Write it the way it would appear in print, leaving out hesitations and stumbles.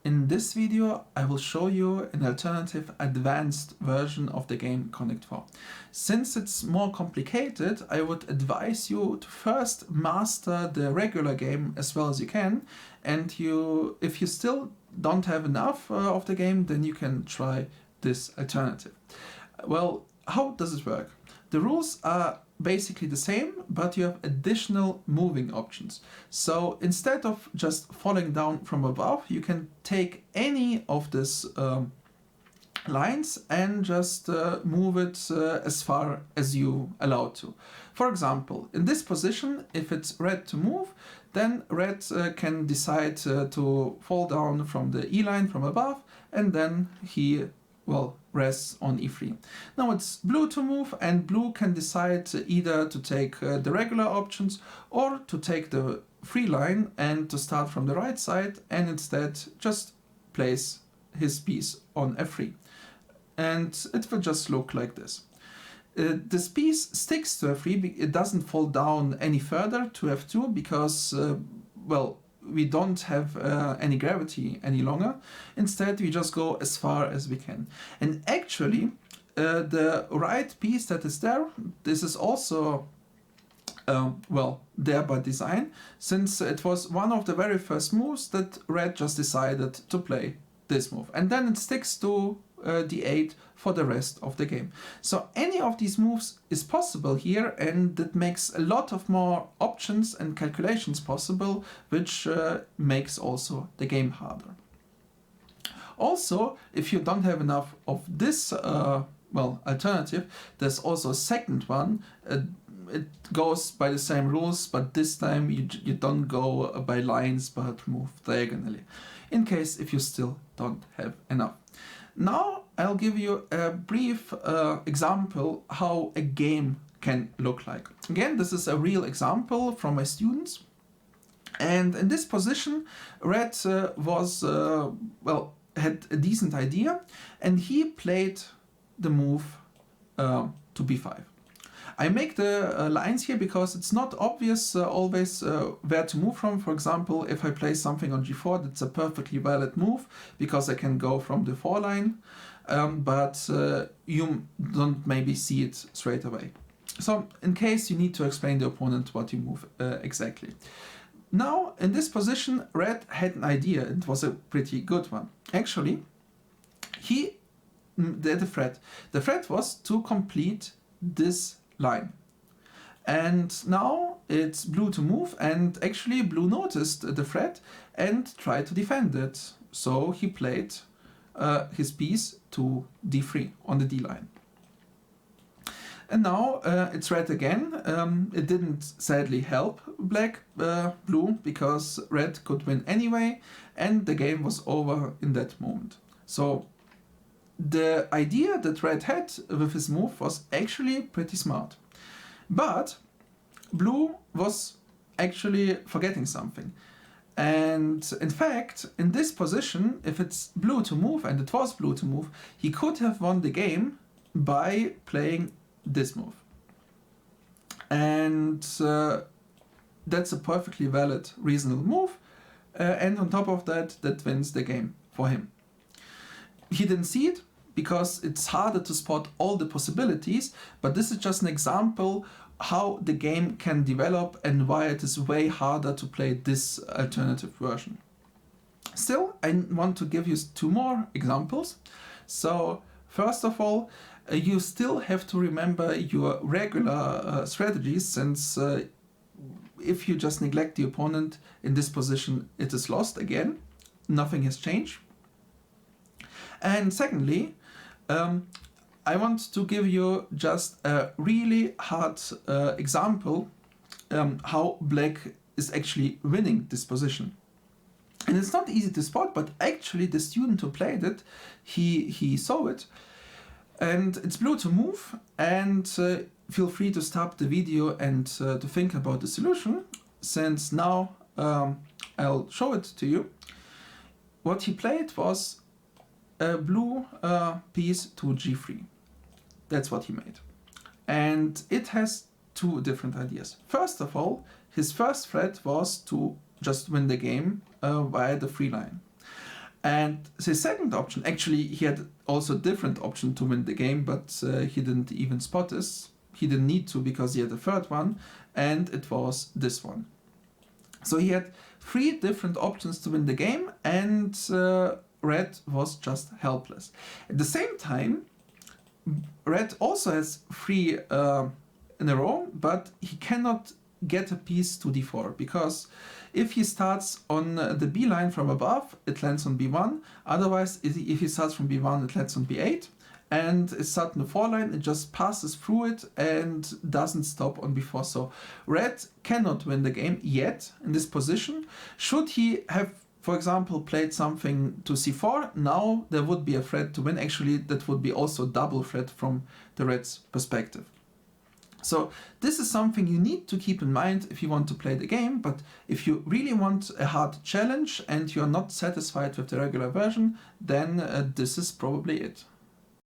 In this video, I will show you an alternative advanced version of the game Connect 4. Since it's more complicated, I would advise you to first master the regular game as well as you can, and if you still don't have enough of the game, then you can try this alternative. Well, how does it work? The rules are basically the same, but you have additional moving options. So instead of just falling down from above, you can take any of these lines and just move it as far as you allow to. For example, in this position, if it's red to move, then red can decide to fall down from the E line from above, and then he rests on E3. Now it's blue to move, and blue can decide either to take the regular options or to take the free line and to start from the right side and instead just place his piece on F3. And it will just look like this. This piece sticks to F3, it doesn't fall down any further to F2 because, we don't have any gravity any longer. Instead, we just go as far as we can. And actually, the right piece that is there, this is also there by design, since it was one of the very first moves that red just decided to play this move. And then it sticks to d8 for the rest of the game. So any of these moves is possible here, and that makes a lot of more options and calculations possible, which makes also the game harder. Also, if you don't have enough of this alternative, there's also a second one. It goes by the same rules, but this time you don't go by lines but move diagonally, in case if you still don't have enough. Now I'll give you a brief example how a game can look like. Again, this is a real example from my students. And in this position, red had a decent idea, and he played the move to b5. I make the lines here because it's not obvious always where to move from. For example, if I play something on g4, that's a perfectly valid move because I can go from the 4 line, but you don't maybe see it straight away. So in case you need to explain to the opponent what you move exactly. Now, in this position, red had an idea. It was a pretty good one. Actually, he did a threat. The threat was to complete this line. And now it's blue to move, and actually blue noticed the threat and tried to defend it. So he played his piece to d3 on the d line. And now it's red again. It didn't sadly help blue, because red could win anyway, and the game was over in that moment. So the idea that red had with his move was actually pretty smart. But blue was actually forgetting something. And in fact, in this position, if it's blue to move, and it was blue to move, he could have won the game by playing this move. And that's a perfectly valid, reasonable move. And on top of that, that wins the game for him. He didn't see it because it's harder to spot all the possibilities, but this is just an example how the game can develop and why it is way harder to play this alternative version. Still, I want to give you 2 more examples. So first of all, you still have to remember your regular strategies, since if you just neglect the opponent in this position, it is lost again. Nothing has changed. And secondly, I want to give you just a really hard example how black is actually winning this position. And it's not easy to spot, but actually the student who played it, he saw it. And it's blue to move, and feel free to stop the video and to think about the solution, since now I'll show it to you. What he played was a blue piece to g3. That's what he made. And it has 2 different ideas. First of all, his first threat was to just win the game via the free line. And the second option, actually he had also a different option to win the game, but he didn't even spot this. He didn't need to because he had a third one, and it was this one. So he had 3 different options to win the game, and Red was just helpless. At the same time, Red also has 3 in a row, but he cannot get a piece to d4, because if he starts on the b line from above, it lands on b1. Otherwise, if he starts from b1, it lands on b8. And it starts on the 4 line, it just passes through it and doesn't stop on b4. So Red cannot win the game yet in this position. Should he have, for example, played something to c4, now there would be a threat to win. Actually, that would be also double threat from the Red's perspective. So this is something you need to keep in mind if you want to play the game, but if you really want a hard challenge and you're not satisfied with the regular version, then this is probably it.